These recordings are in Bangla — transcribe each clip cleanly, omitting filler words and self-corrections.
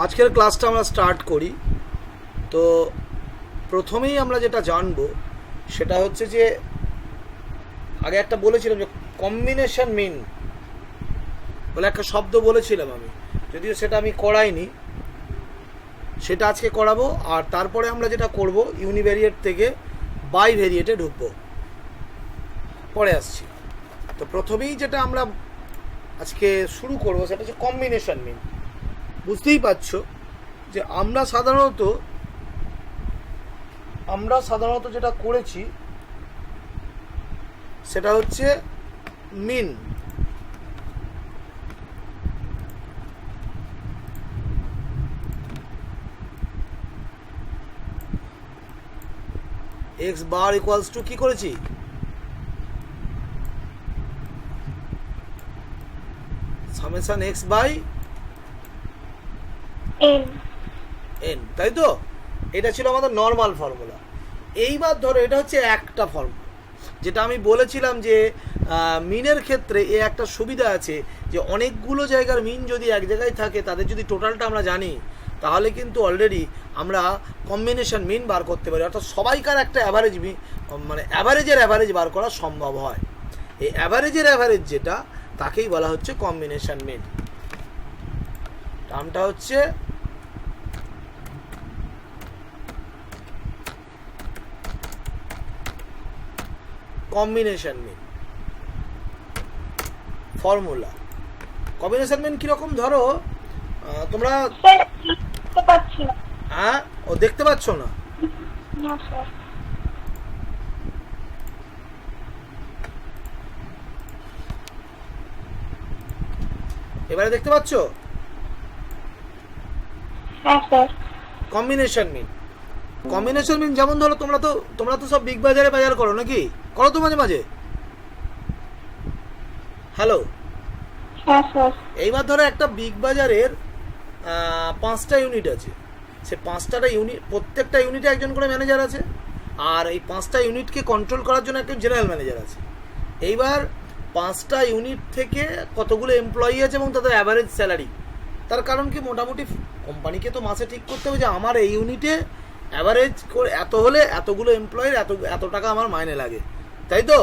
আজকের ক্লাসটা আমরা স্টার্ট করি। তো প্রথমেই আমরা যেটা জানবো সেটা হচ্ছে যে আগে একটা বলেছিলাম যে কম্বিনেশন মিন বলে একটা শব্দ বলেছিলাম আমি, যদিও সেটা আমি করাইনি, সেটা আজকে করাবো। আর তারপরে আমরা যেটা করব ইউনিভেরিয়েট থেকে বাইভেরিয়েটে ঢুকবো, পরে আসছি। তো প্রথমেই যেটা আমরা আজকে শুরু করবো সেটা হচ্ছে কম্বিনেশন মিন। বুঝতেই পারছো যে আমরা সাধারণত যেটা করেছি সেটা হচ্ছে মিন। এক্স বার ইকুয়ালস টু কি করেছি, সামেশন এক্স বাই এন, তাই তো? এটা ছিল আমাদের নর্মাল ফর্মুলা। এইবার ধরো এটা হচ্ছে একটা ফর্মুলা, যেটা আমি বলেছিলাম যে মিনের ক্ষেত্রে এ একটা সুবিধা আছে যে অনেকগুলো জায়গার মিন যদি এক জায়গায় থাকে, তাদের যদি টোটালটা আমরা জানি, তাহলে কিন্তু অলরেডি আমরা কম্বিনেশন মিন বার করতে পারি, অর্থাৎ সবাইকার একটা অ্যাভারেজ মানে অ্যাভারেজের অ্যাভারেজ বার করা সম্ভব হয়। এই অ্যাভারেজের অ্যাভারেজ যেটা, তাকেই বলা হচ্ছে কম্বিনেশন মিন। টার্মটা হচ্ছে কম্বিনেশন মিন ফর্মুলা। কম্বিনেশন মিন কিরকম, ধরো তোমরা হ্যাঁ ও দেখতে পাচ্ছ না? এবারে দেখতে পাচ্ছ কম্বিনেশন মিন? কম্বিনেশন মিন যেমন ধরো তোমরা তো সব বিগ বাজারে বাজার করো নাকি? করো তো মাঝে মাঝে? হ্যালো, এইবার ধরো একটা বিগ বাজারের 5টা ইউনিট আছে। সে 5টা ইউনিট, প্রত্যেকটা ইউনিটে একজন করে ম্যানেজার আছে, আর এই 5টা ইউনিটকে কন্ট্রোল করার জন্য একজন জেনারেল ম্যানেজার আছে। এইবার 5টা ইউনিট থেকে কতগুলো এমপ্লয়ি আছে এবং তাদের অ্যাভারেজ স্যালারি। তার কারণ কি, মোটামুটি কোম্পানিকে তো মাসে ঠিক করতে হবে যে আমার এই ইউনিটে অ্যাভারেজ করে এত হলে এতগুলো এমপ্লয়ির এত টাকা আমার মাইনে লাগে, তাই তো?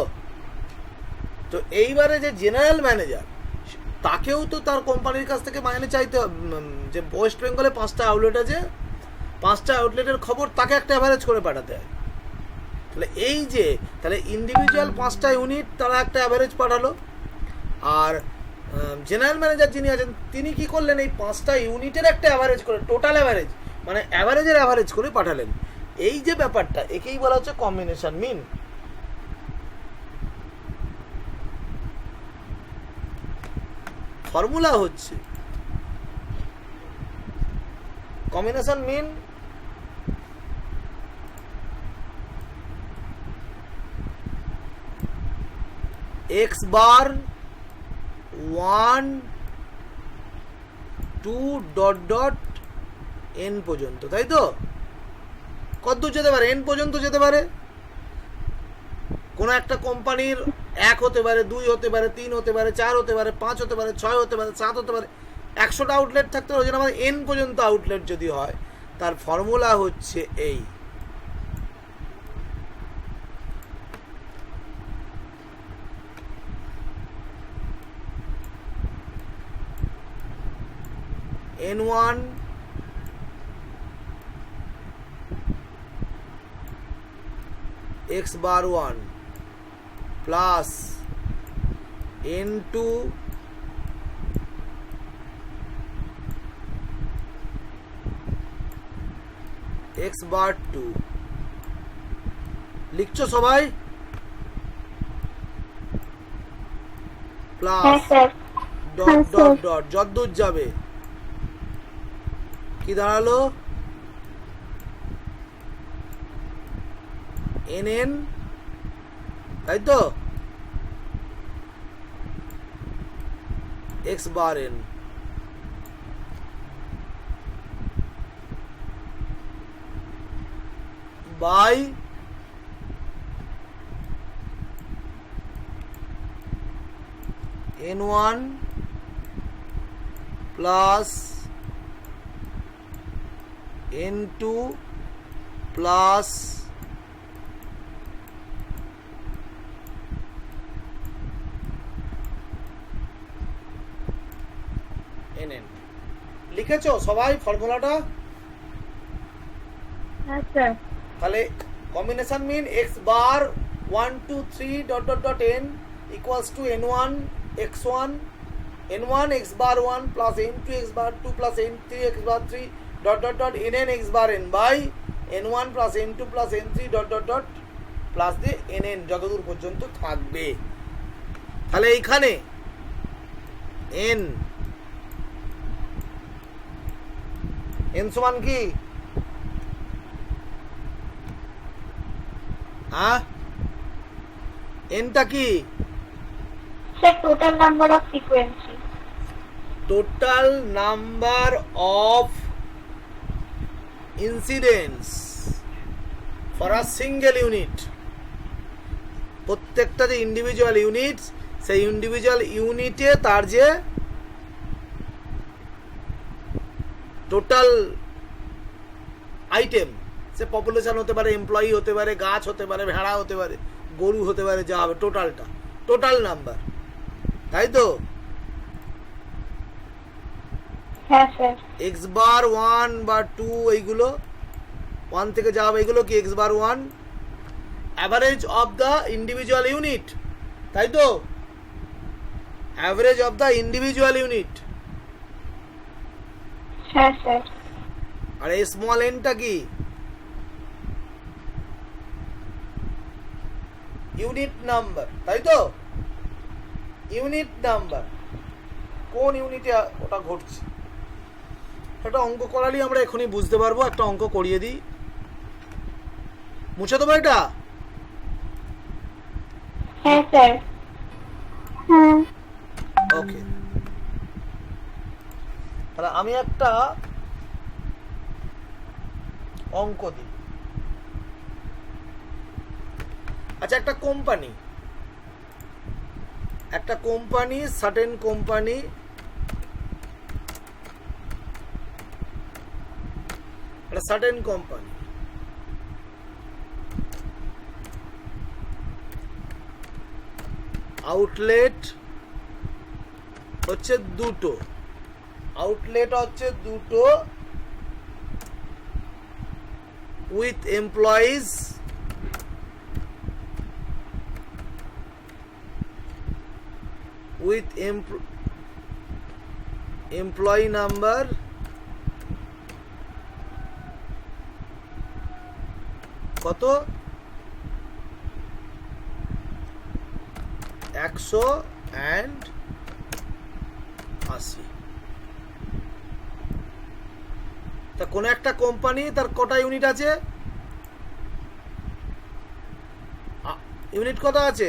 তো এইবারে যে জেনারেল ম্যানেজার, তাকেও তো তার কোম্পানির কাছ থেকে মাইনে চাইতে হবে। যে ওয়েস্ট বেঙ্গলে 5টা আউটলেট আছে, 5টা আউটলেটের খবর তাকে একটা অ্যাভারেজ করে পাঠাতে হয়। তাহলে এই যে তাহলে ইন্ডিভিজুয়াল 5টা ইউনিট তারা একটা অ্যাভারেজ পাঠালো, আর জেনারেল ম্যানেজার যিনি আছেন তিনি কি করলেন, এই 5টা ইউনিটের একটা অ্যাভারেজ করে, টোটাল অ্যাভারেজ মানে অ্যাভারেজের অ্যাভারেজ করে পাঠালেন। এই যে ব্যাপারটা, একেই বলা হচ্ছে কম্বিনেশন মিন। ফর্মুলা হচ্ছে কম্বিনেশন মিন x bar 1 2 dot dot N পর্যন্ত, তাই তো? কত দূর যেতে পারে? এন পর্যন্ত যেতে পারে। কোনো একটা কোম্পানির 1 হতে পারে, 2 হতে পারে, 3 হতে পারে, 4 হতে পারে, 5 হতে পারে, 6 হতে পারে, 7 হতে পারে, 100টা আউটলেট থাকতে পারে। ওই জন্য আমাদের এন পর্যন্ত আউটলেট যদি হয়, তার ফর্মুলা হচ্ছে এই। N1 x bar 1 plus N2 x bar 2। লিখছো সবাই? প্লাস ডট ডট ডট যতদূর যাবে কি দাঁড়ালো, NN, তাই তো? x bar n by n1 plus N2 plus NN লিখেছো সবাই ফর্মুলাটা? হ্যাঁ স্যার। তাহলে combination mean x bar 1 2 3 dot dot dot n equals to n1 x1 n1 x bar 1 plus n2 x bar 2 plus n3 x bar 3 dot dot dot nn x bar n by n1 plus n2 plus n3 dot dot dot plus the nn যতদূর পর্যন্ত থাকবে। তাহলে এইখানে n n সমান কি? nটা কি? Sir total number of frequency. Total number of incidents for a single unit. প্রত্যেকটা যে ইন্ডিভিজুয়াল ইউনিট, সেই ইন্ডিভিজুয়াল ইউনিটে তার যে টোটাল আইটেম, সে পপুলেশন হতে পারে, এমপ্লয়ি হতে পারে, গাছ হতে পারে, ভেড়া হতে পারে, গরু হতে পারে, যা হবে টোটালটা, টোটাল নাম্বার, তাই তো? হ্যাঁ স্যার। এক্স বার 1 বা 2 এইগুলো 1 থেকে যা হবে এগুলো কি x bar 1 average of the individual unit, তাই তো? Average of the individual unit. হ্যাঁ স্যার। আর এই স্মল এনটা কি? ইউনিট নাম্বার, তাই তো? ইউনিট নাম্বার কোন ইউনিটে ওটা ঘটছে, একটা অঙ্ক করালেই আমরা এখনই বুঝতে পারবো। একটা অঙ্ক করিয়ে দিই, মুছে দেবো এটা? হ্যাঁ স্যার। হ্যাঁ। ওকে, তাহলে আমি একটা অঙ্ক দিই। আচ্ছা, একটা কোম্পানি সার্টেন কোম্পানি আউটলেট হচ্ছে দুটো, with employees with employee number কত? 180। তা কোন একটা কোম্পানি তার কটা ইউনিট আছে? ইউনিট কত আছে?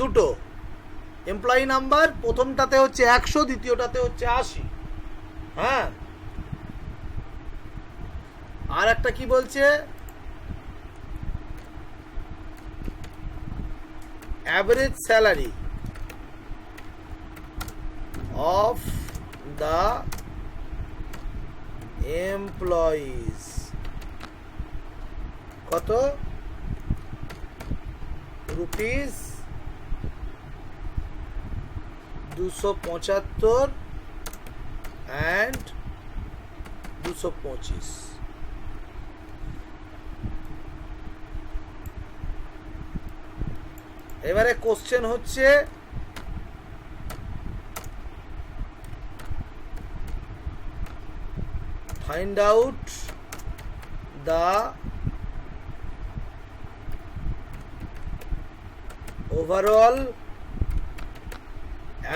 দুটো। এমপ্লয়ি নাম্বার প্রথমটাতে হচ্ছে 100, দ্বিতীয়টাতে হচ্ছে 80। হ্যাঁ, আর একটা কি বলছে? Average salary of the employees কত? Rupees 275 and 225। এবারে কোশ্চেন হচ্ছে find out the overall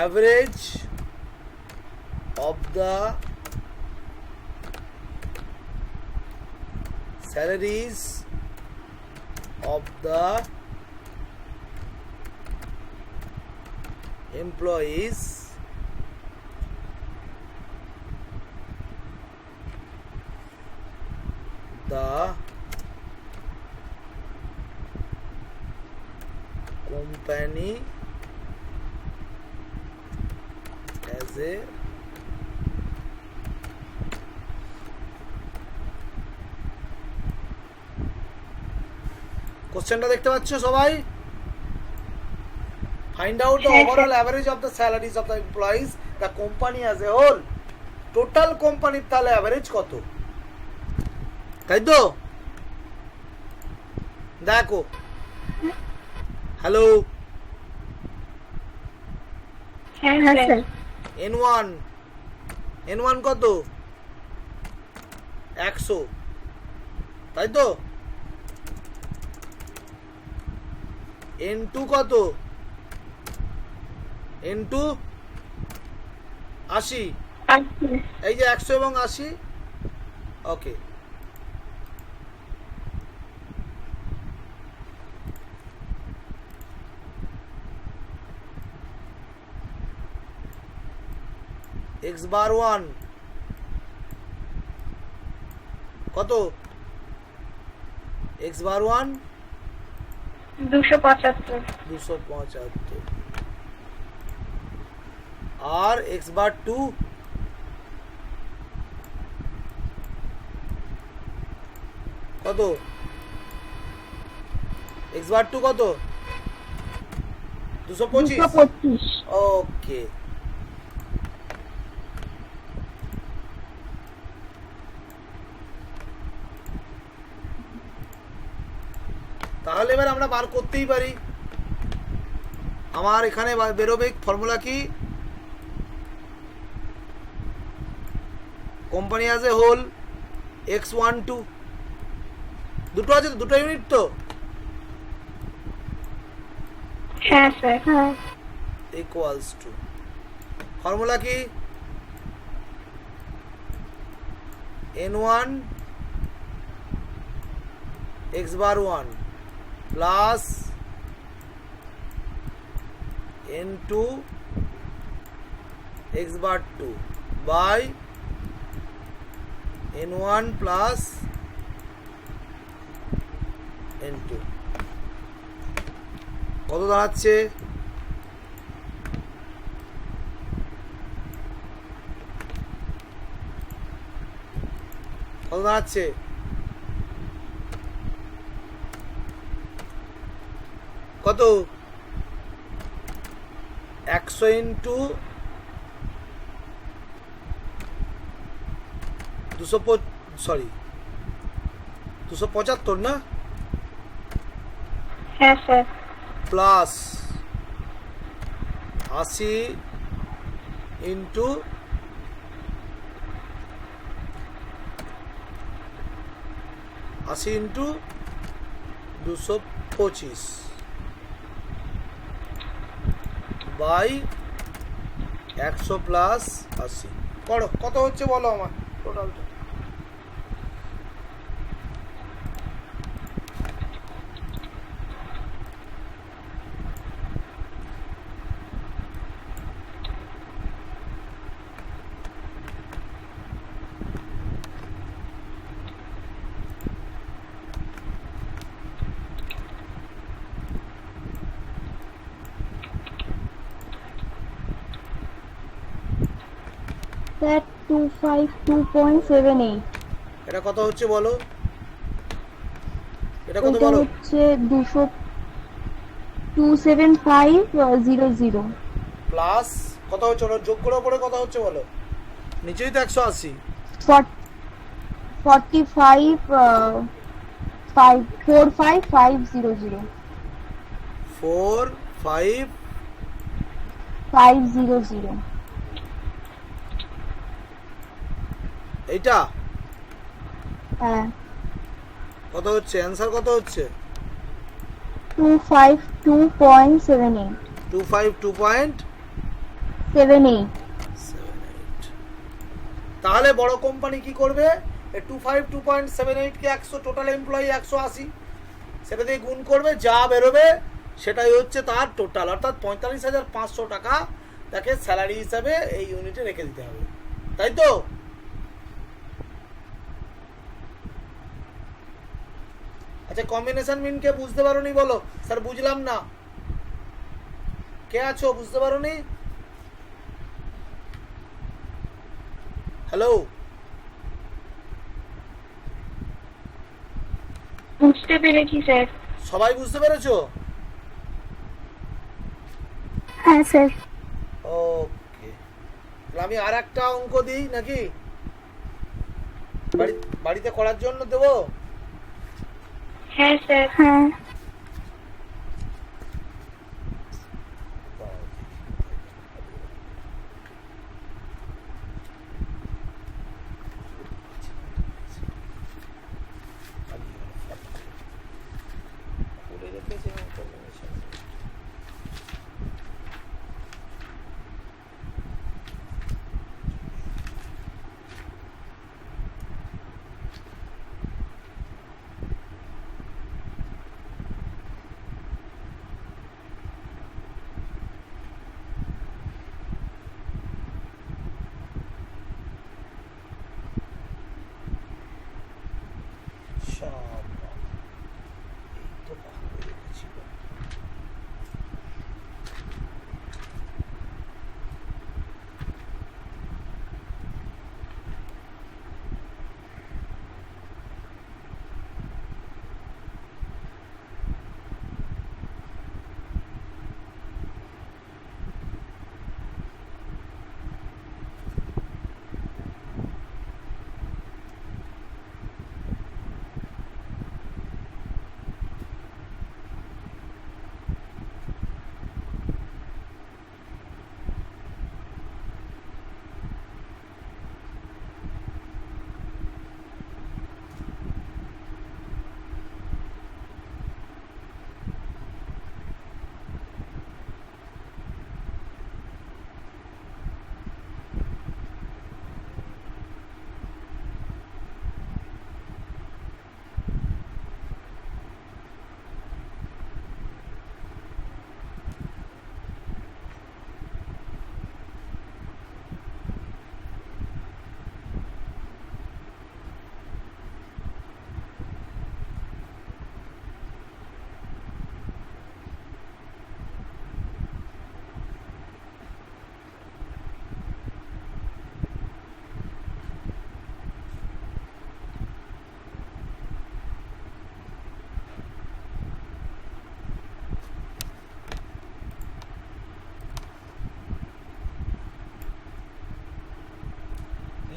average of the salaries of the employees the company as a কোশ্চেনটা দেখতে পাচ্ছ সবাই? ফাইন্ড আউট দ্য হ্যাঁ, overall average of the salaries of the employees the company as a whole. Total কোম্পানির তাহলে অ্যাভারেজ কত, তাই তো? দেখো, হ্যালো, হ্যাঁ স্যার N1 N1 কত? 100, তাই তো? N2 কত? N2 80। এই যে 100 এবং 80, ওকে। x bar 1 কত? x bar 1 275, আর x bar 2 কত? x bar 2 কত? 225। ওকে, তাহলে এবার আমরা বার করতেই পারি। আমার এখানে বেরোবে ফর্মুলা কি, company as a whole x12, দুটো আছে তো, দুটো ইউনিট তো, হ্যাঁ স্যার হ্যাঁ ইকুয়ালস টু, ফর্মুলা কি, n1 x bar 1 plus n2 x bar 2 by n1 plus n2, কত দাঁড়াচ্ছে? কত দাঁড়াচ্ছে? কত? 100 ইন্টু 275 না, হ্যাঁ sir plus 80 into 225 by 100 plus 80, করো কত হচ্ছে বলো আমার টোটালটা। স্যার 252.78, এটা কত হচ্ছে বলো, এটা কত এটা বলো? হচ্ছে 275.00 প্লাস কত হচ্ছে, ওটা যোগ করে পরে কত হচ্ছে বলো, নিচেই তো 180, 45500 500 এইটা হ্যাঁ কত হচ্ছে, অ্যান্সার কত হচ্ছে? 252.78 252.78। তাহলে বড় কোম্পানি কি করবে, 252.78 কে 100, টোটাল এমপ্লয়ি 180, সেটা দিয়ে গুণ করবে, যা বেরোবে সেটাই হচ্ছে তার টোটাল, অর্থাৎ 45,500 টাকা তাকে স্যালারি হিসাবে এই ইউনিটে রেখে দিতে হবে, তাই তো? আচ্ছা, কম্বিনেশন মিন কে বুঝতে পারোনি বলো, স্যার বুঝলাম না, কে আছো বুঝতে পারোনি? হ্যালো, বুঝতে পেরেছি স্যার। সবাই বুঝতে পেরেছো? হ্যাঁ স্যার। ওকে, আমি আর একটা অঙ্ক দিই নাকি? বাড়িতে করার জন্য দেবো? হ্যাঁ স্যার। হ্যাঁ।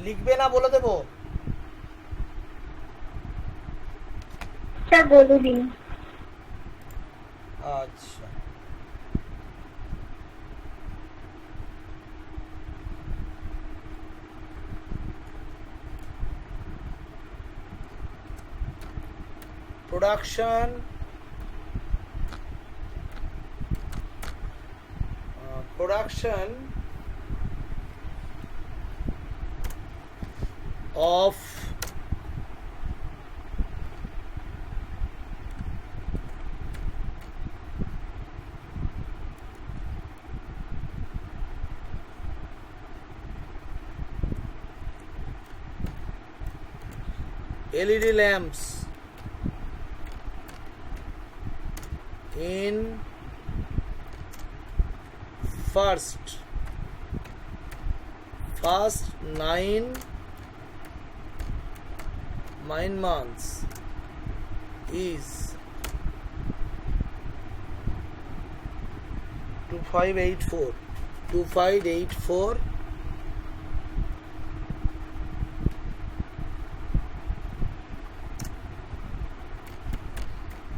লিখবে না বলে দেবো? স্যার বলে দিন। আচ্ছা, production of LED lamps in first 9 months is 2584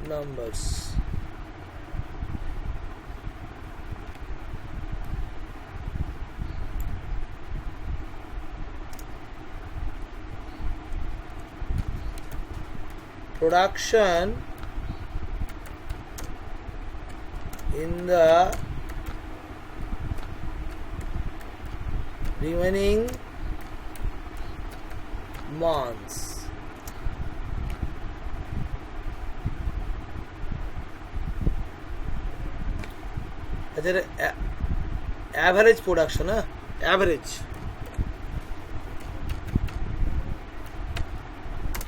numbers. Production in the remaining months. Average production, average.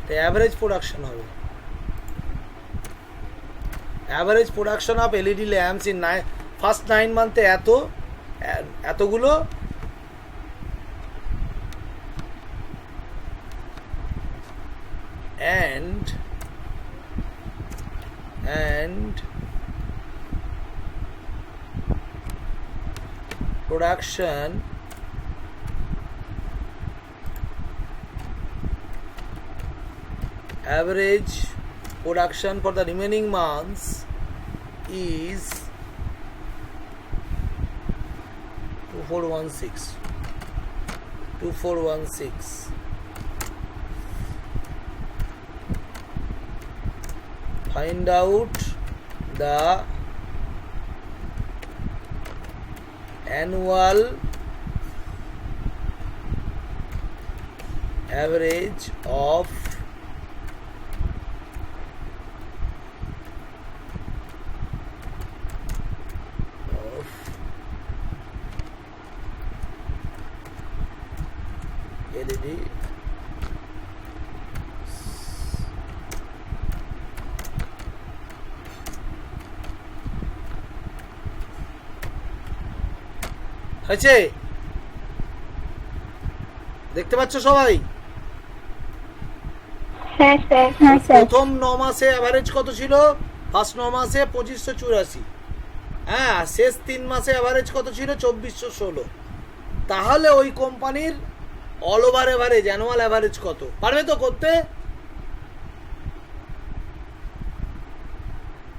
The average production হবে. Average production of LED lamps in first 9 months এতগুলো and and production average production for the remaining months is 2416. Find out the annual average of LED হয়েছে? দেখতে পাচ্ছ সবাই? হ্যাঁ স্যার। হ্যাঁ স্যার। প্রথম 9 মাসে অ্যাভারেজ কত ছিল? ফার্স্ট 9 মাসে 2584। হ্যাঁ, শেষ 3 মাসে অ্যাভারেজ কত ছিল? 2416। তাহলে ওই কোম্পানির all over average, annual average কত? পারবে তো করতে?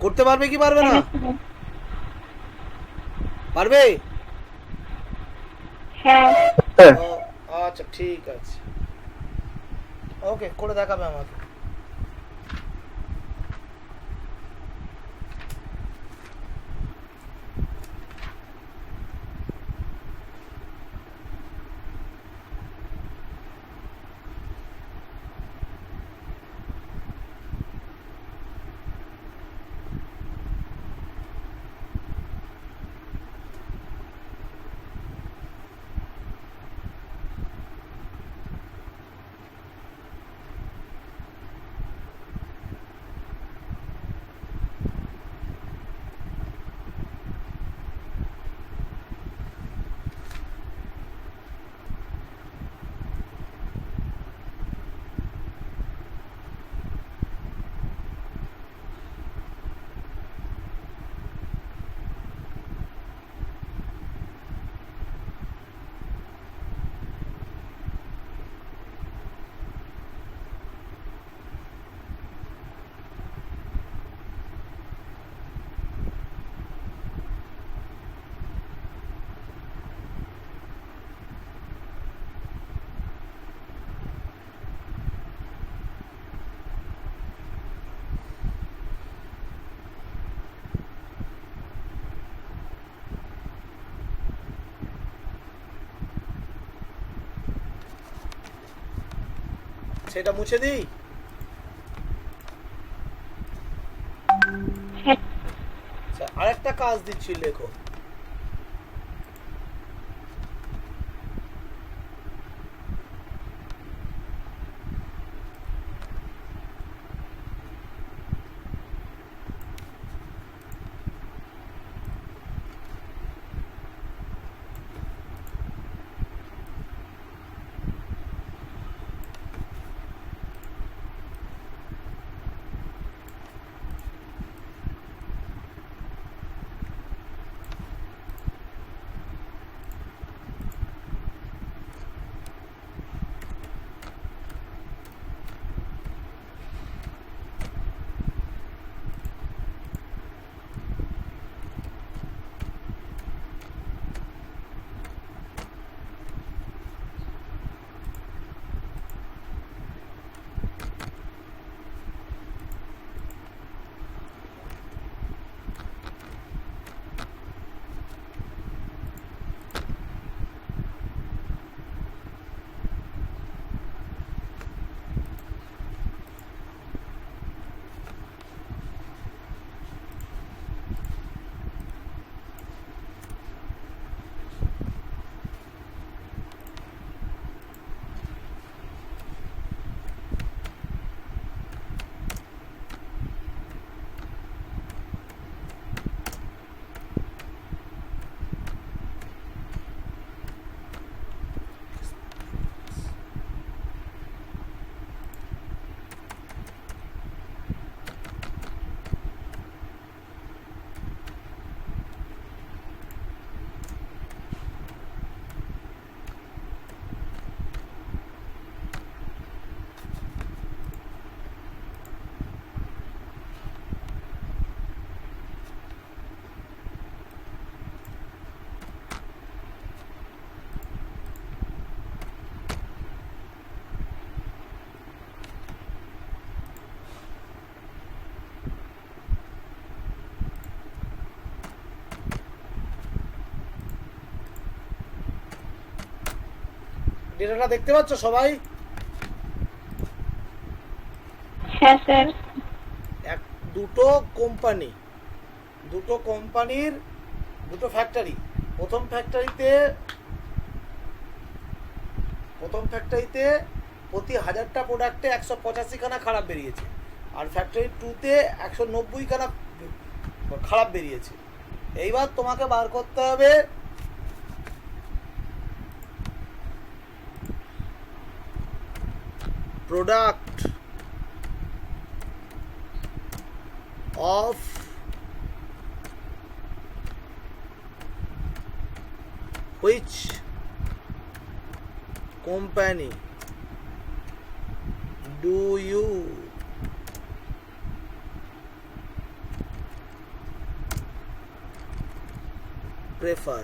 করতে পারবে কি পারবে না? পারবে? হ্যাঁ। ও, আচ্ছা ঠিক আছে, ওকে, করে দেখাবে আমাকে। সেটা মুছে দিই? আচ্ছা, আরেকটা কাজ দিচ্ছি, লেখো। ডেটাটা দেখতে পাচ্ছ সবাই? হ্যাঁ স্যার। দুটো কোম্পানির দুটো ফ্যাক্টরি। প্রথম ফ্যাক্টরিতে প্রতি 1000টা প্রোডাক্টে 185 খানা খারাপ বেরিয়েছে, আর ফ্যাক্টরি 2-তে 190 খানা খারাপ বেরিয়েছে। এইবার তোমাকে বার করতে হবে product of which company do you prefer?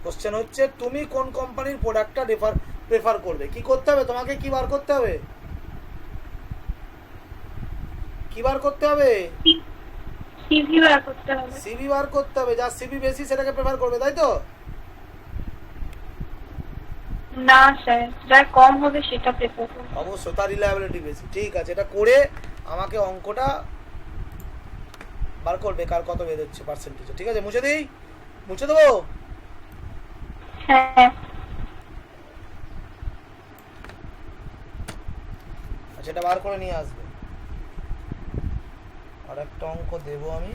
Question হচ্ছে তুমি কোন কোম্পানির প্রোডাক্টটা প্রেফার করবে। কি করতে হবে তোমাকে? কি বার করতে হবে? সিভি বার করতে হবে। সিভি বার করতে হবে। যার সিভি বেশি সেটাকে প্রেফার করবে, তাই তো? না স্যার, যার কম হবে সেটা প্রেফার করব। অবশ্যই, তার রিলায়েবিলিটি বেশি। ঠিক আছে, এটা করে আমাকে অঙ্কটা বার করবে কার কত বেরোচ্ছে পার্সেন্টেজ। ঠিক আছে, মুছে দেবো? হ্যাঁ। আচ্ছা, এটা বার করে নিয়ে আসবে। আর একটা অঙ্ক দেবো আমি।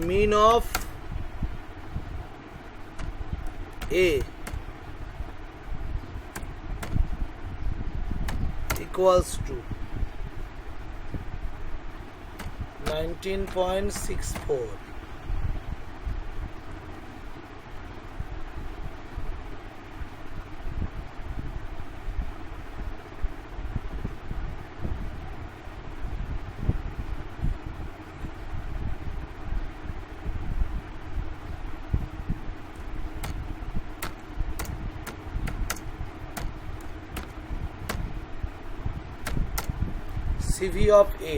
mean of A equals to 19.64. CV of A.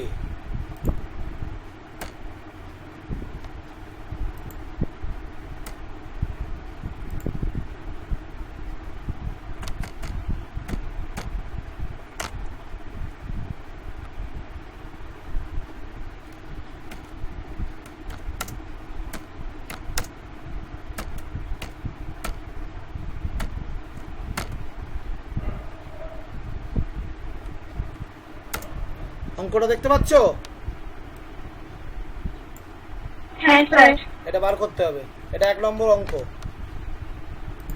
অঙ্কটা দেখতে পাচ্ছ? হ্যাঁ স্যার। এটা বার করতে হবে। এটা 1 নম্বর অঙ্ক।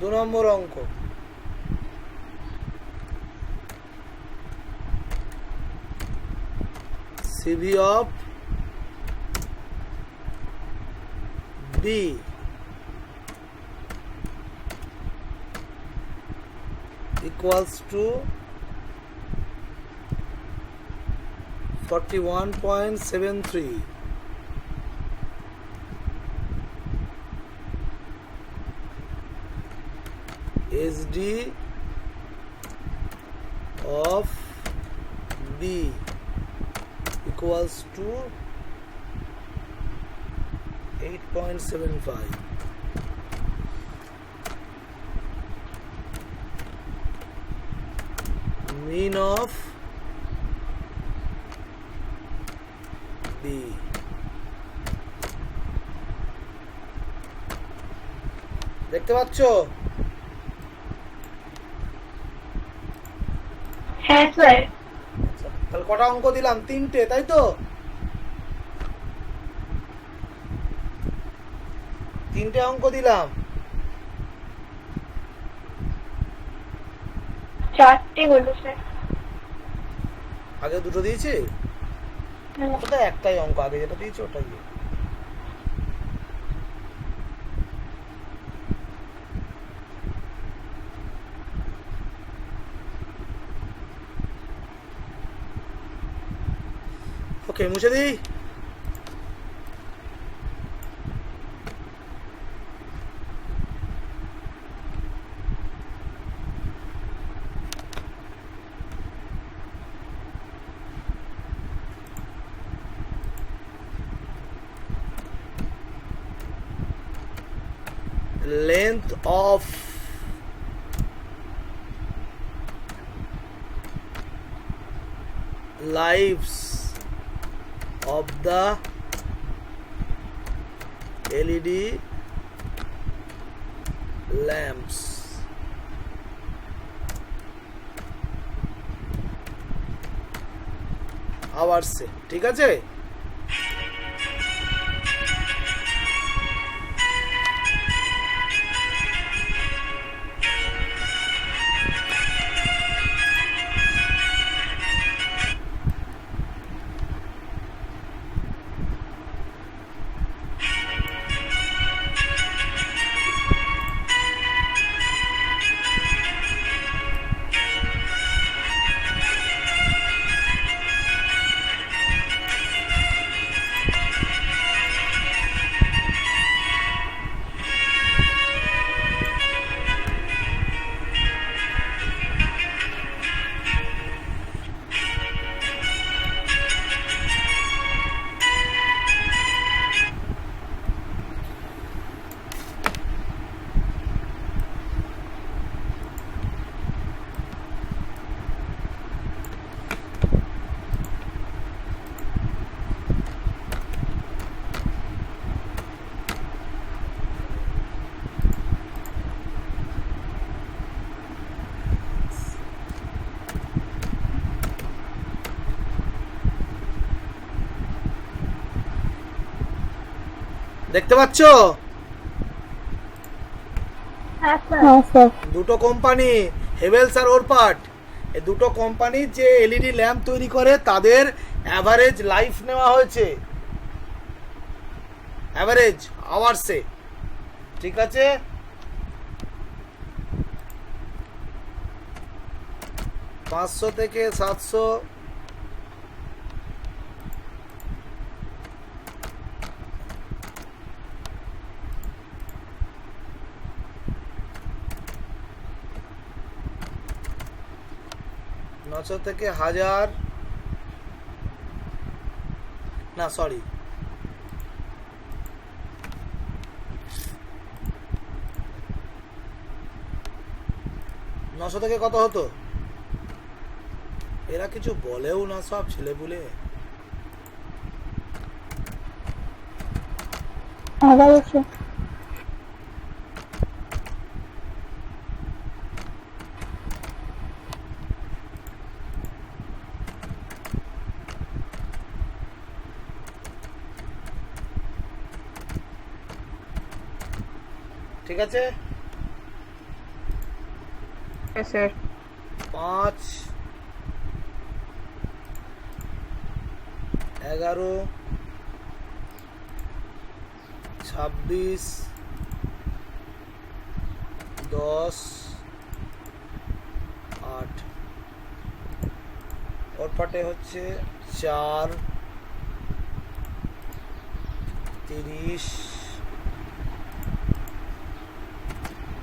2 নম্বর অঙ্ক, CV of B equals to 41.73. SD of B equals to 8.75. Mean of B. দেখতে পাচ্ছ? হ্যাঁ স্যার। তাহলে কটা অঙ্ক দিলাম? 3টে, তাই তো? 3টে অঙ্ক দিলাম। 4টে হলো স্যার। আগে 2টো দিয়েছি, ওটা একটাই অঙ্ক আগে যেটা দিয়েছি ওটাই। ওকে, মুছে দিই। Length of lives of the LED lamps hours এ, ঠিক আছে? দেখতে পাচ্ছ? হ্যাঁ স্যার। হ্যাঁ স্যার। দুটো কোম্পানি, হেভেলস আর ওরপাট, এই দুটো কোম্পানি যে এলইডি ল্যাম্প তৈরি করে তাদের অ্যাভারেজ লাইফ নেওয়া হয়েছে, অ্যাভারেজ আওয়ার্সে, ঠিক আছে? পাঁচশো থেকে 700, নশো থেকে 1000, না সরি, 900 থেকে কত হতো? এরা কিছু বলেও না, সব ছেলেপুলে। 1100। ঠিক আছে? স্যার। 5, 11, 26, 10, 8, ওর পাটে হচ্ছে 4, 30,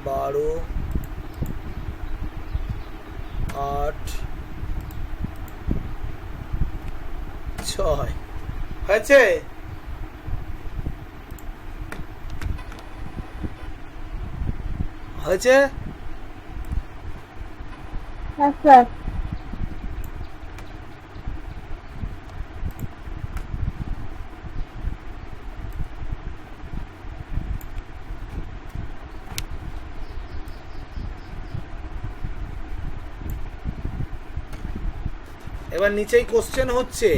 12, 8, 6 হয়েছে? হয়েছে? হ্যাঁ স্যার। এবার নিচেই কোশ্চেন হচ্ছে,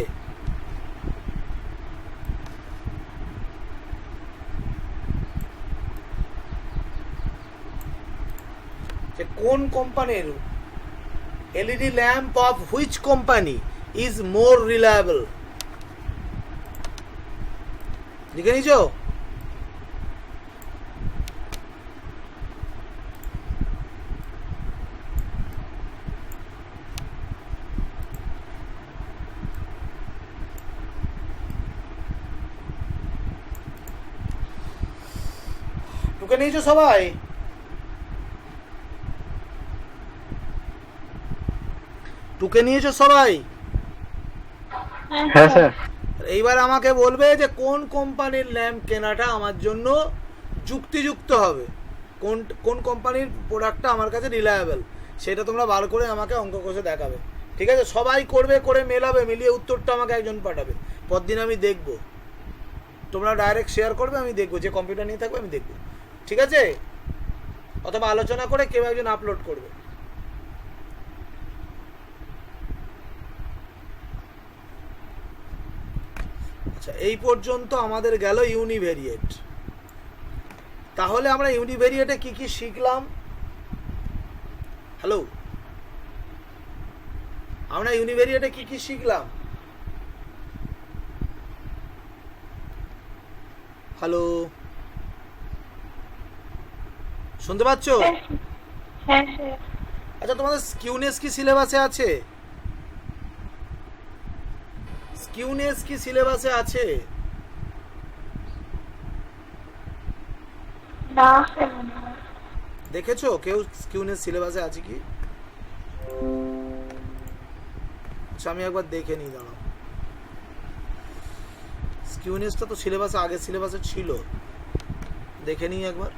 যে কোন কোম্পানির LED lamp of which company is more reliable. লিখে নিছো? টুকে নিয়েছো সবাই? টুকে নিয়েছো সবাই? হ্যাঁ স্যার। এইবার আমাকে বলবে যে কোন কোম্পানির ল্যাম্প কেনাটা আমার জন্য যুক্তিযুক্ত হবে, কোন কোন কোম্পানির প্রোডাক্টটা আমার কাছে রিলায়েবল, সেটা তোমরা বার করে আমাকে অঙ্ক কষে দেখাবে। ঠিক আছে? সবাই করবে, করে মেলাবে, মিলিয়ে উত্তরটা আমাকে একজন পাঠাবে। পরদিন আমি দেখব, তোমরা ডাইরেক্ট শেয়ার করবে, আমি দেখবো, যে কম্পিউটার নিয়ে থাকবে আমি দেখবো। ঠিক আছে? অথবা আলোচনা করে কেউ একজন আপলোড করবে। আচ্ছা, এই পর্যন্ত আমাদের গেল ইউনিভেরিয়েট। তাহলে আমরা ইউনিভেরিয়েটে কি কি শিখলাম? হ্যালো, আমরা ইউনিভেরিয়েটে কি কি শিখলাম? হ্যালো, শুনতে পাচ্ছ? হ্যাঁ স্যার। আচ্ছা, তোমাদের স্কিউনেস কি সিলেবাসে আছে? স্কিউনেস কি সিলেবাসে আছে? না স্যার, মনে হয়। দেখেছো কেউ স্কিউনেস সিলেবাসে আছে কি? আচ্ছা, আমি একবার দেখে নিই, দাঁড়াও। স্কিউনেসটা তো সিলেবাসে, আগের সিলেবাসে ছিল, দেখে নিই একবার।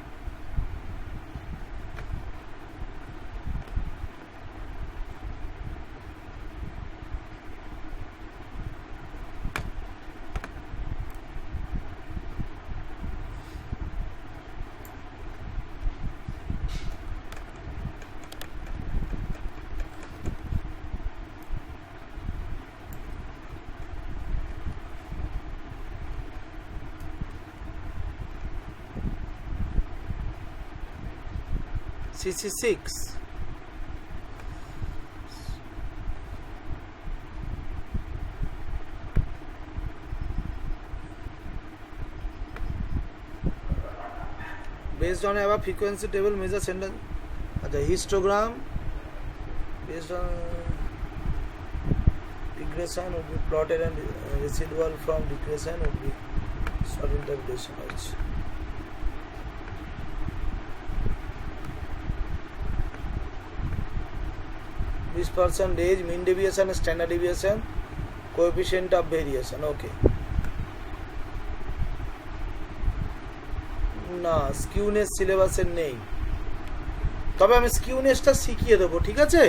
CC6 based on above frequency table measure sentence. अच्छा, histogram based on regression would be plotted and residual from regression would be short interpretation আছে। this percentage mean deviation, standard deviation, coefficient of variation. Okay, না স্কিউনেস সিলেবাসে নেই, তবে আমি স্কিউনেসটা শিখিয়ে দেবো। ঠিক আছে?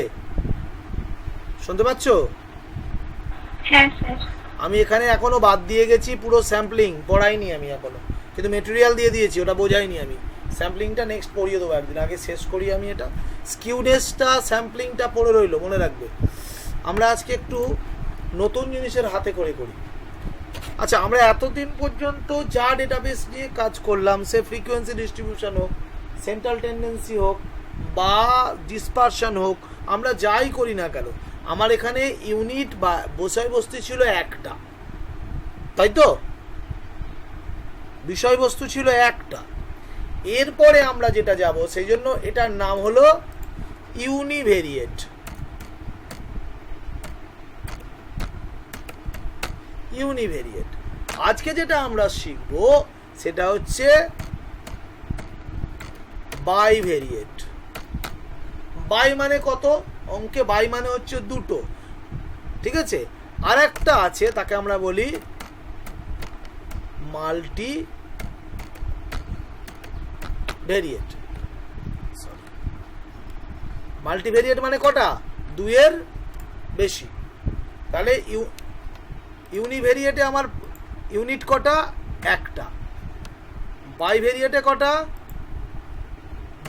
শুনতে পাচ্ছ? হ্যাঁ স্যার। আমি এখানে এখনো বাদ দিয়ে গেছি পুরো স্যাম্পলিং, পড়াইনি আমি এখনো, কিন্তু মেটেরিয়াল দিয়ে দিয়েছি, ওটা বোঝাইনি আমি। স্যাম্পলিংটা নেক্সট পড়িয়ে দেবো একদিন, আগে শেষ করি আমি এটা। স্কিউনেসটা স্যাম্পলিংটা পড়ে রইলো, মনে রাখবে। আমরা আজকে একটু নতুন জিনিসের হাতে করে করি। আচ্ছা, আমরা এতদিন পর্যন্ত যা ডেটাবেস নিয়ে কাজ করলাম, সে ফ্রিকোয়েন্সি ডিস্ট্রিবিউশন হোক, সেন্ট্রাল টেন্ডেন্সি হোক, বা ডিসপারশন হোক, আমরা যাই করি না কেন, আমার এখানে ইউনিট বা বিষয়বস্তু ছিল একটা, তাই তো? বিষয়বস্তু ছিল একটা। এরপরে আমরা যেটা যাব, সেই জন্য এটার নাম হলো ইউনিভেরিয়েট। ইউনিভেরিয়েট। আজকে যেটা আমরা শিখব সেটা হচ্ছে বাইভেরিয়েট। বাই মানে কত? অঙ্কে বাই মানে হচ্ছে দুটো। ঠিক আছে? আর একটা আছে, তাকে আমরা বলি মাল্টি ভেরিয়েট। মাল্টিভেরিয়েট মানে কটা? দুইয়ের বেশি। তাহলে ইউনিভেরিয়েটে আমার ইউনিট কটা? একটা। বাইভেরিয়েটে কটা?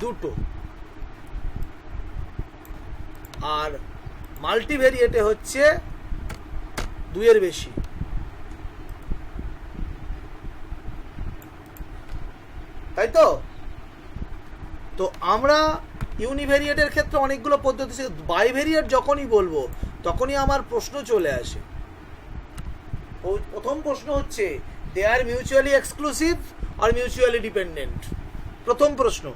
দুটো। আর মাল্টিভেরিয়েটে হচ্ছে দুইয়ের বেশি। তাই তো? তো আমরা ইউনিভেরিয়েটের ক্ষেত্রে অনেকগুলো পদ্ধতি আছে, বাইভেরিয়েট যখনই বলবো তখনই আমার প্রশ্ন চলে আসে। প্রথম প্রশ্ন হচ্ছে দে আর মিউচুয়ালি এক্সক্লুসিভ আর মিউচুয়ালি ডিপেন্ডেন্ট, প্রথম প্রশ্ন,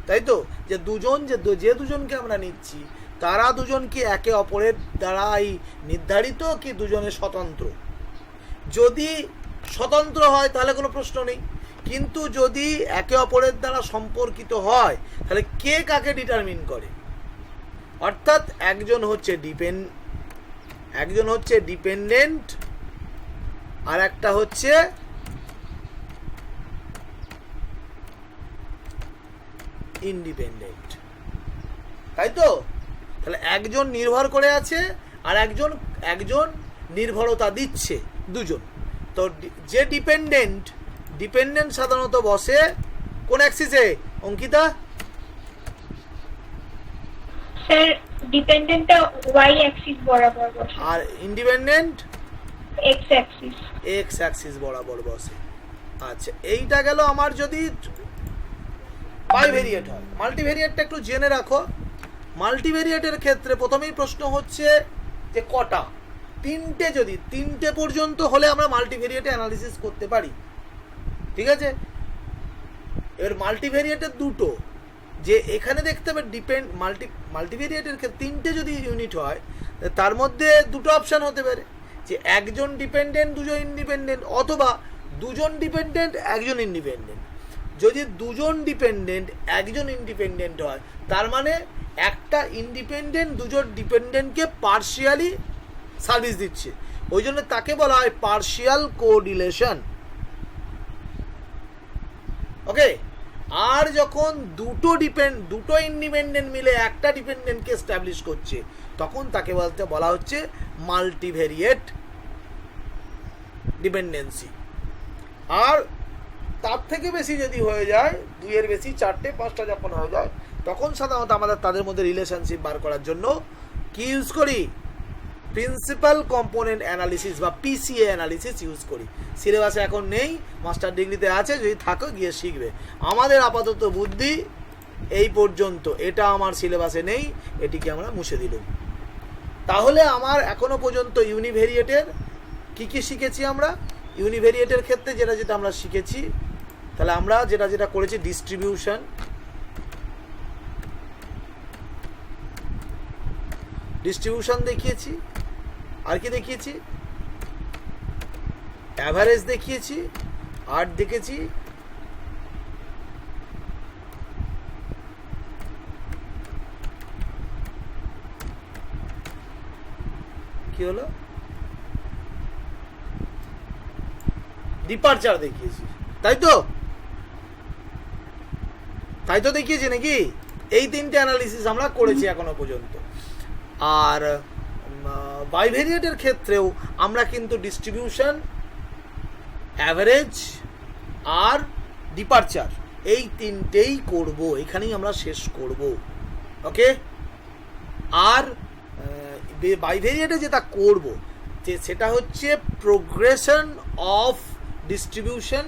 তাই তো? যে দুজন যে দুজনকে আমরা নিচ্ছি তারা দুজন কি একে অপরের দ্বারাই নির্ধারিত কি দুজনে স্বতন্ত্র? যদি স্বতন্ত্র হয় তাহলে কোনো প্রশ্ন নেই, কিন্তু যদি একে অপরের দ্বারা সম্পর্কিত হয় তাহলে কে কাকে ডিটারমিন করে? অর্থাৎ একজন হচ্ছে ডিপেন্ডেন্ট আর একটা হচ্ছে ইন্ডিপেন্ডেন্ট, তাই তো? তাহলে একজন নির্ভর করে আছে আর একজন নির্ভরতা দিচ্ছে, দুজন। তো যে ডিপেন্ডেন্ট সাধারণত বসে কোন অ্যাক্সিসে অঙ্কিতা? স্যার ডিপেন্ডেন্টটা ওয়াই অ্যাক্সিস বরাবর বসে আর ইন্ডিপেন্ডেন্ট এক্স অ্যাক্সিস বরাবর বসে। আচ্ছা, এইটা গেল আমার যদি বাইভেরিয়েট হয়। মাল্টিভেরিয়েটটা একটু জেনে রাখো। মাল্টিভেরিয়েটের ক্ষেত্রে প্রথমেই প্রশ্ন হচ্ছে যে কটা? তিনটে পর্যন্ত হলে আমরা মাল্টিভেরিয়েটে অ্যানালিসিস করতে পারি, ঠিক আছে? এবার মাল্টিভেরিয়েটের দুটো, যে এখানে দেখতে হবে মাল্টিভেরিয়েটের ক্ষেত্রে তিনটে যদি ইউনিট হয় তার মধ্যে দুটো অপশান হতে পারে, যে একজন ডিপেন্ডেন্ট দুজন ইন্ডিপেন্ডেন্ট, অথবা দুজন ডিপেন্ডেন্ট একজন ইন্ডিপেন্ডেন্ট। যদি দুজন ডিপেন্ডেন্ট একজন ইন্ডিপেন্ডেন্ট হয় তার মানে একটা ইন্ডিপেন্ডেন্ট দুজন ডিপেন্ডেন্টকে পার্শিয়ালি সার্ভিস দিচ্ছে, ওই জন্য তাকে বলা হয় পার্শিয়াল কোরিলেশন। ওকে, আর যখন দুটো ইন্ডিপেন্ডেন্ট মিলে একটা ডিপেন্ডেন্টকে এস্টাবলিশ করছে তখন তাকে বলা হচ্ছে মাল্টিভেরিয়েট ডিপেন্ডেন্সি। আর তার থেকে বেশি যদি হয়ে যায়, দুইয়ের বেশি, চারটে পাঁচটা যখন হয়ে যায় তখন সাধারণত আমাদের তাদের মধ্যে রিলেশনশিপ বার করার জন্য কি ইউজ করি? প্রিন্সিপাল কম্পোনেন্ট অ্যানালিসিস বা পিসিএ অ্যানালিসিস ইউজ করি। সিলেবাসে এখন নেই, মাস্টার ডিগ্রিতে আছে, যদি থাকো গিয়ে শিখবে। আমাদের আপাতত বুদ্ধি এই পর্যন্ত, এটা আমার সিলেবাসে নেই, এটিকে আমরা মুছে দিলাম। তাহলে আমার এখনো পর্যন্ত ইউনিভেরিয়েটের কি শিখেছি আমরা? ইউনিভেরিয়েটের ক্ষেত্রে যেটা আমরা শিখেছি, তাহলে আমরা যেটা করেছি ডিস্ট্রিবিউশন দেখিয়েছি, আর কি দেখিয়েছি? অ্যাভারেজ দেখিয়েছি, আর দেখেছি কি হলো, ডিপারচার দেখিয়েছি, তাই তো দেখিয়েছি নাকি? এই তিনটে অ্যানালিসিস আমরা করেছি এখনো পর্যন্ত। আর বাইভেরিয়েটের ক্ষেত্রেও আমরা কিন্তু ডিস্ট্রিবিউশন, অ্যাভারেজ আর ডিপারচার এই তিনটেই করব, এখানেই আমরা শেষ করব। ওকে, আর বাইভেরিয়েটে যেটা করব সেটা হচ্ছে প্রোগ্রেশন অফ ডিস্ট্রিবিউশন,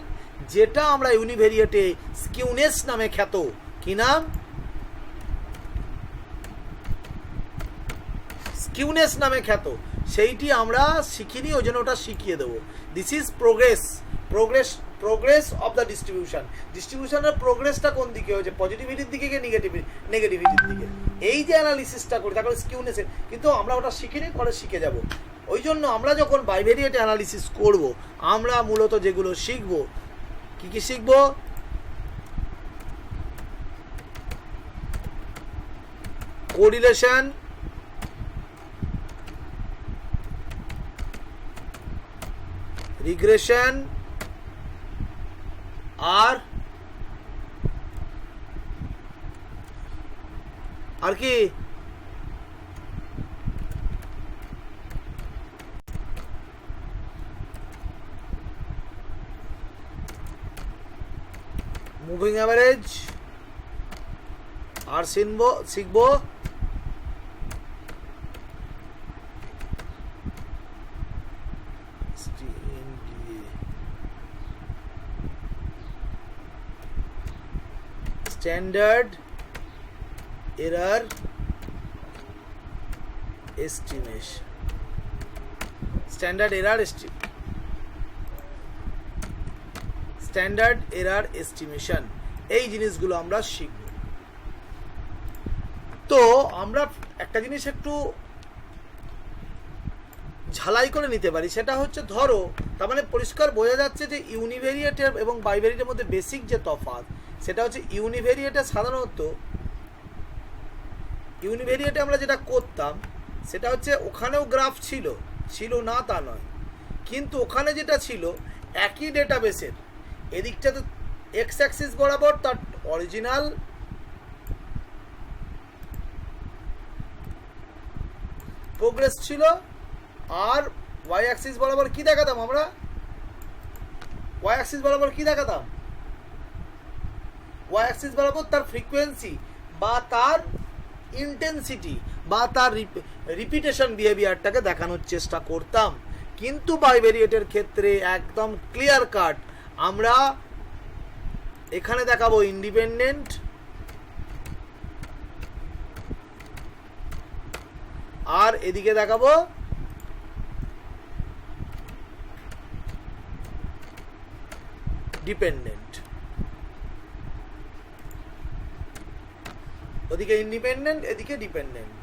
যেটা আমরা ইউনিভেরিয়েটে স্কিউনেস নামে খ্যাত। কি নাম? স্কিউনেস নামে খ্যাত। সেইটি আমরা শিখিনি, ওই জন্য ওটা শিখিয়ে দেবো। This is progress of the ডিস্ট্রিবিউশনের প্রোগ্রেসটা কোন দিকে হয়েছে? পজিটিভিটির দিকে কি নেগেটিভিটির দিকে? এই যে অ্যানালিসিসটা করি তারপরে স্কিউনেসের, কিন্তু আমরা ওটা শিখিনি, পরে শিখে যাব। ওই জন্য আমরা যখন বাইভেরিয়েট অ্যানালিসিস করব আমরা মূলত যেগুলো শিখব, কি শিখব? কোরিলেশন, রিগ্রেশন, আর কি? মুভিং অ্যাভারেজ, আর শিখব standard error estimation, standard error estimation, এই জিনিসগুলো আমরা শিখব। তো আমরা একটা জিনিস একটু ঝালাই করে নিতে পারি, সেটা হচ্ছে ধরো, তার মানে পরিষ্কার বোঝা যাচ্ছে যে ইউনিভেরিয়েটের এবং বাইভেরিয়েটের মধ্যে বেসিক যে তফাৎ, সেটা হচ্ছে ইউনিভেরিয়েটে সাধারণত, ইউনিভেরিয়েটে আমরা যেটা করতাম সেটা হচ্ছে ওখানেও গ্রাফ ছিল না তা নয়, কিন্তু ওখানে যেটা ছিল একই ডেটাবেসের এদিকটাতে এক্স অ্যাক্সিস বরাবর তার অরিজিনাল প্রোগ্রেস ছিল, আর ওয়াই অ্যাক্সিস বরাবর কি দেখাতাম আমরা, ওয়াই অ্যাক্সিস বরাবর তার ফ্রিকোয়েন্সি বা তার ইন্টেন্সিটি বা তার রিপিটেশন বিহেভিয়ারটাকে দেখানোর চেষ্টা করতাম। কিন্তু বাইভেরিয়েটের ক্ষেত্রে একদম ক্লিয়ার কাট আমরা এখানে দেখাবো ইন্ডিপেন্ডেন্ট, আর এদিকে দেখাবো ডিপেন্ডেন্ট। ওদিকে ইন্ডিপেন্ডেন্ট, এদিকে ডিপেন্ডেন্ট।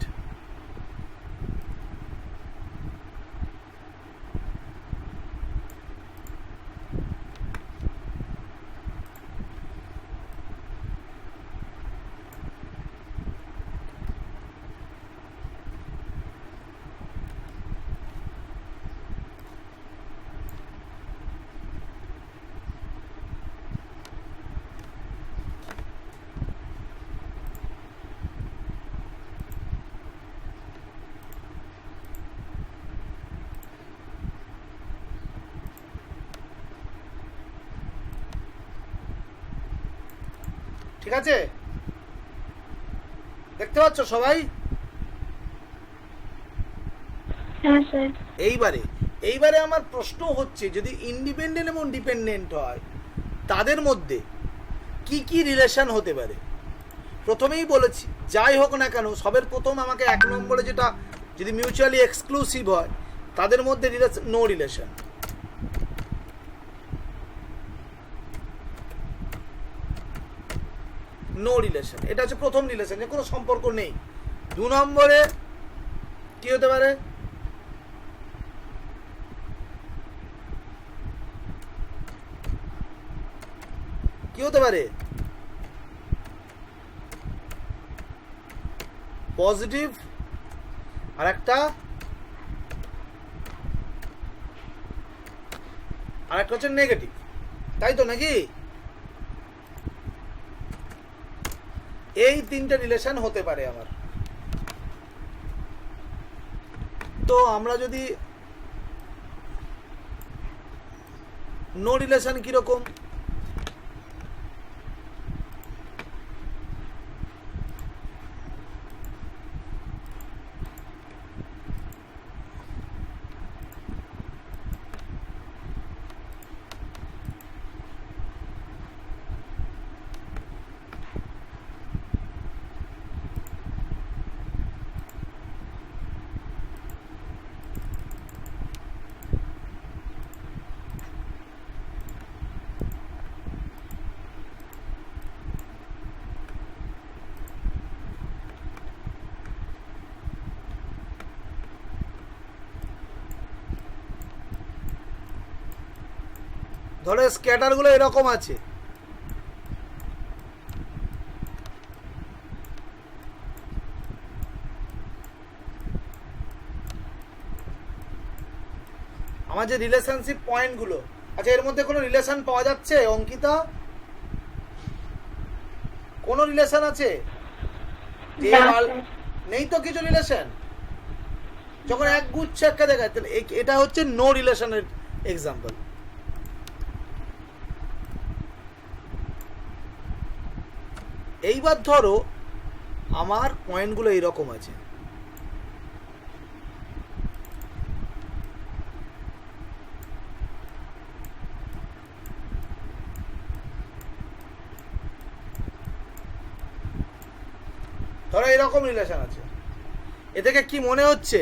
ঠিক আছে, দেখতে পাচ্ছ সবাই? হ্যাঁ স্যার। এইবারে আমার প্রশ্ন হচ্ছে, যদি ইন্ডিপেন্ডেন্ট এবং ডিপেন্ডেন্ট হয় তাদের মধ্যে কি কি রিলেশন হতে পারে? প্রথমেই বলেছি যাই হোক না কেন, সবের প্রথম আমাকে 1 নম্বরে যেটা, যদি মিউচুয়ালি এক্সক্লুসিভ হয় তাদের মধ্যে নো রিলেশন। নো রিলেশন, এটা হচ্ছে প্রথম রিলেশন, যে কোনো সম্পর্ক নেই। 2 নম্বরে কি হতে পারে? পজিটিভ, আর একটা হচ্ছে নেগেটিভ, তাই তো নাকি? এই 3টে রিলেশন হতে পারে আমার। তো আমরা যদি নো রিলেশন কিরকম, ধরো স্ক্যাটার গুলো এরকম আছে, আমার যে রিলেশনশিপ পয়েন্ট গুলো, আচ্ছা এর মধ্যে কোনো রিলেশন পাওয়া যাচ্ছে অঙ্কিতা? কোন রিলেশন আছে? নেই তো কিছু রিলেশন। যখন এক গুচ্ছ একটা দেখায়, তাহলে এটা হচ্ছে নো রিলেশনের এক্সাম্পল। এইবার ধরো আমার পয়েন্টগুলো এইরকম আছে, ধরো এরকম রিলেশন আছে, এ থেকে কি মনে হচ্ছে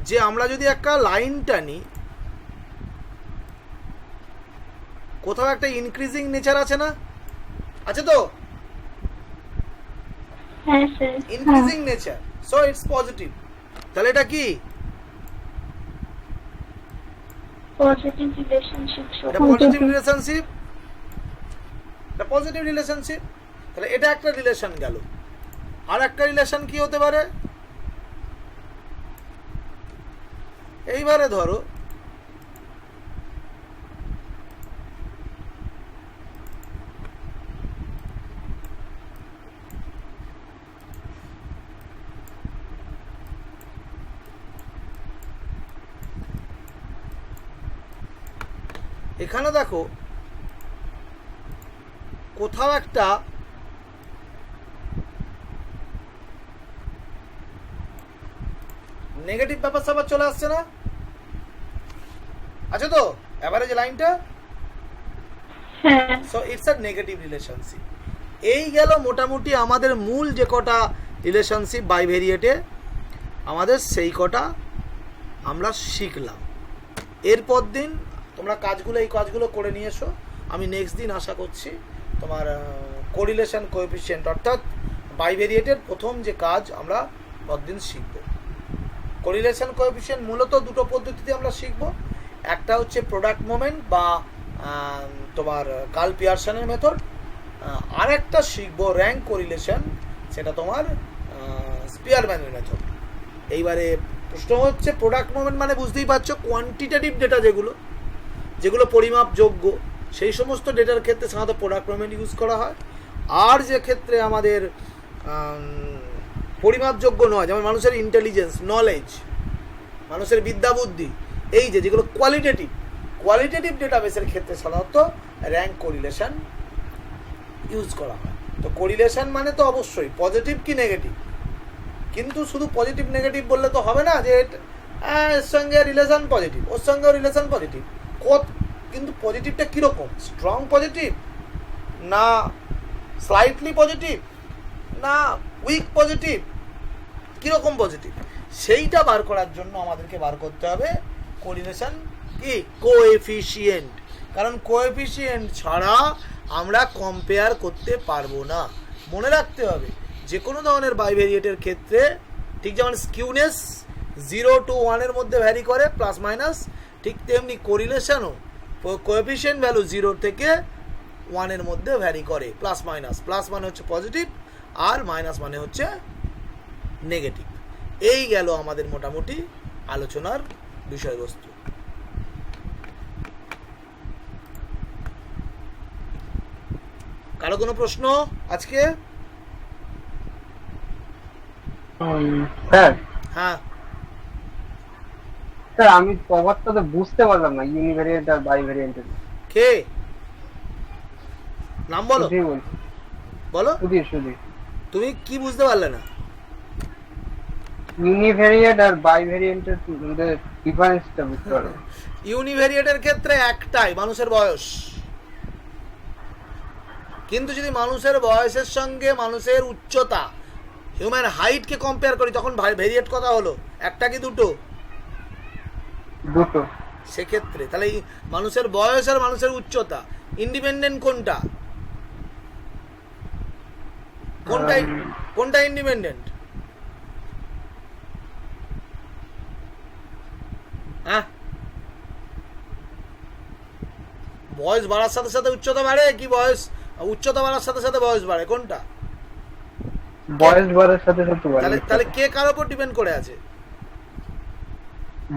যে আমরা যদি একটা লাইন টানি, কোথাও একটা ইনক্রিজিং নেচার আছে না? আছে তো? হ্যাঁ sir. Increasing nature, so it's positive. তাহলে এটা কি? Positive relationship. এটা পজিটিভ রিলেশনশিপ, এটা পজিটিভ রিলেশনশিপ। তাহলে এটা একটা রিলেশন গেল। আর একটা রিলেশন কি হতে পারে? এইবারে ধরো এখানে দেখো কোথাও একটা নেগেটিভ ব্যাপার স্যাপার চলে আসছে না? আছে তো এবারে যে লাইনটা? হ্যাঁ। So it's a negative relationship. এই গেল মোটামুটি আমাদের মূল যে কটা রিলেশনশিপ বাইভেরিয়েটে, আমাদের সেই কটা আমরা শিখলাম। এরপর দিন তোমরা এই কাজগুলো করে নিয়ে এসো। আমি নেক্সট দিন আশা করছি তোমার কোরিলেশন কোএফিসিয়েন্ট অর্থাৎ বাইভেরিয়েটের প্রথম যে কাজ আমরা পরদিন শিখব। কোরিলেশন কোএফিসিয়েন্ট মূলত দুটো পদ্ধতিতে আমরা শিখব। একটা হচ্ছে প্রোডাক্ট মোমেন্ট বা তোমার কার্ল পিয়ারসনের মেথড, আর একটা শিখব র্যাঙ্ক কোরিলেশন, সেটা তোমার স্পিয়ারম্যানের মেথড। এইবারে প্রশ্ন হচ্ছে প্রোডাক্ট মোমেন্ট মানে বুঝতেই পারছো কোয়ান্টিটেটিভ ডেটা যেগুলো পরিমাপযোগ্য, সেই সমস্ত ডেটার ক্ষেত্রে সাধারণত প্রোডাক্ট মোমেন্ট ইউজ করা হয়। আর যে ক্ষেত্রে আমাদের পরিমাপযোগ্য নয়, যেমন মানুষের ইন্টেলিজেন্স, নলেজ, মানুষের বিদ্যা বুদ্ধি, এই যেগুলো কোয়ালিটেটিভ ডেটাবেসের ক্ষেত্রে সাধারণত র্যাঙ্ক কোরিলেশন ইউজ করা হয়। তো কোরিলেশন মানে তো অবশ্যই পজিটিভ কি নেগেটিভ, কিন্তু শুধু পজিটিভ নেগেটিভ বললে তো হবে না যে এর সঙ্গে রিলেশন পজিটিভ, ওর সঙ্গে রিলেশন পজিটিভ। কিন্তু পজিটিভটা কীরকম? স্ট্রং পজিটিভ, না স্লাইটলি পজিটিভ, না উইক পজিটিভ, কীরকম পজিটিভ, সেইটা বার করার জন্য আমাদেরকে বার করতে হবে কোরিলেশন কি কোএফিসিয়েন্ট। কারণ কোএফিসিয়েন্ট ছাড়া আমরা কম্পেয়ার করতে পারবো না। মনে রাখতে হবে যে কোনো ধরনের বাইভেরিয়েটের ক্ষেত্রে ঠিক যেমন স্কিউনেস 0 to 1 মধ্যে ভ্যারি করে প্লাস মাইনাস, ঠিক তেমনি কোরিলেশনও কোএফিসিয়েন্ট ভ্যালু 0 থেকে 1 মধ্যে ভ্যারি করে প্লাস মাইনাস। প্লাস মানে হচ্ছে পজিটিভ আর মাইনাস মানে হচ্ছে নেগেটিভ। এই গেল আমাদের মোটামুটি আলোচনার বিষয়বস্তু। কারো কোনো প্রশ্ন আজকে? স্যার হ্যাঁ স্যার আমি প্রবাদটা তো বুঝতে পারলাম না, ইউনিভেরিয়েন্ট আর বাইভেরিয়েন্টের। কে নাম বলো? বলো। সুধীর। তুমি কি বুঝতে পারলে না? ইউনিভেরিয়েন্ট আর বাইভেরিয়েন্টের মধ্যে ডিফারেন্সটা বুঝতে পারলাম। ইউনিভেরিয়েটের ক্ষেত্রে একটাই, মানুষের বয়স। কিন্তু যদি মানুষের বয়সের সঙ্গে মানুষের উচ্চতা, হিউম্যান হাইটকে কম্পেয়ার করি, তখন ভেরিয়েট কথা হলো একটা কি দুটো? দুটো। সেক্ষেত্রে তাহলে মানুষের বয়স আর মানুষের উচ্চতা ইন্ডিপেন্ডেন্ট কোনটা? কোনটা ইন্ডিপেন্ডেন্ট? হ্যাঁ, বয়স বাড়ার সাথে সাথে উচ্চতা বাড়ে, কি বয়স উচ্চতা বাড়ার সাথে সাথে বয়স বাড়ে? কোনটা? বয়স বাড়ার সাথে সাথে বাড়ে। তাহলে কে কার উপর ডিপেন্ড করে আছে?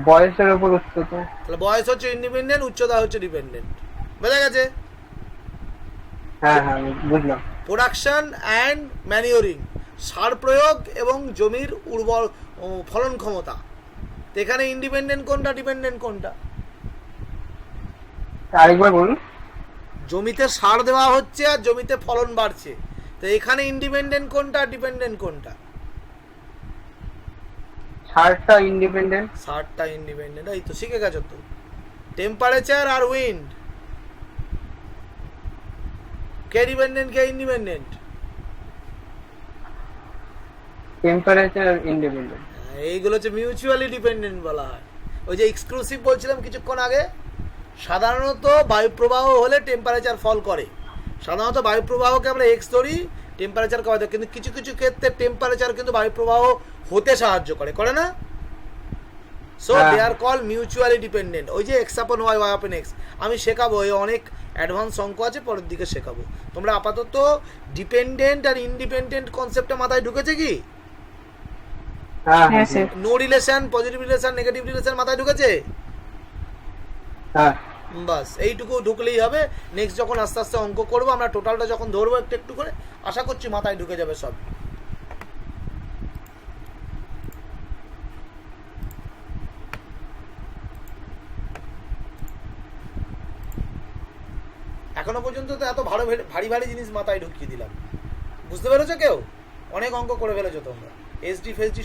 বয়সের উপর উচ্চতা। তাহলে বয়স হচ্ছে ইন্ডিপেন্ডেন্ট, উচ্চতা হচ্ছে ডিপেন্ডেন্ট। বোঝা গেছে? হ্যাঁ বুঝলাম। প্রোডাকশন অ্যান্ড ম্যানিওরিং, সার প্রয়োগ এবং জমির উর্বর ফলন ক্ষমতা, এখানে ইন্ডিপেন্ডেন্ট কোনটা, ডিপেন্ডেন্ট কোনটা? আরেকবার বলুন। জমিতে সার দেওয়া হচ্ছে আর জমিতে ফলন বাড়ছে, তো এখানে ইন্ডিপেন্ডেন্ট কোনটা, ডিপেন্ডেন্ট কোনটা? সারটা ইন্ডিপেন্ডেন্ট। সারটা ইন্ডিপেন্ডেন্ট। এই তো শিখে গেছো তো। টেম্পারেচার আর উইন্ড, কে ডিপেন্ডেন্ট কে ইন্ডিপেন্ডেন্ট? Temperature independent. এইগুলো হচ্ছে মিউচুয়ালি ডিপেন্ডেন্ট বলা হয়। ওই যে এক্সক্লুসিভ বলছিলাম কিছুক্ষণ আগে, সাধারণত বায়ুপ্রবাহ হলে টেম্পারেচার ফল করে। সাধারণত বায়ুপ্রবাহকে আমরা এক্স ধরি, টেম্পারেচার কমাতে, কিন্তু কিছু কিছু ক্ষেত্রে টেম্পারেচার কিন্তু বায়ুপ্রবাহ হতে সাহায্য করে না? So they are called mutually dependent. ওই যে এক্স আপন ওয়াই, ওয়াই আপন এক্স, আমি শেখাবো, এই অনেক অ্যাডভান্স অঙ্ক আছে, পরের দিকে শেখাবো। তোমরা আপাতত ডিপেন্ডেন্ট আর ইন্ডিপেন্ডেন্ট কনসেপ্টটা মাথায় ঢুকেছে কি? হ্যাঁ হ্যাঁ sir. No relation, positive relation, negative relation মাথায় ঢুকেছে? হ্যাঁ বাস এইটুকু ঢুকলেই হবে। নেক্সট যখন আস্তে আস্তে অঙ্ক করবো, আমরা টোটালটা যখন ধরবো একটু একটু করে, আশা করছি মাথায় ঢুকে যাবে সব। এখনো পর্যন্ত তো এত ভারী ভারী জিনিস মাথায় ঢুকিয়ে দিলাম, বুঝতে পেরেছো কেউ? অনেক অঙ্ক করে ফেলেছো তোমরা, এসডি ফেসডি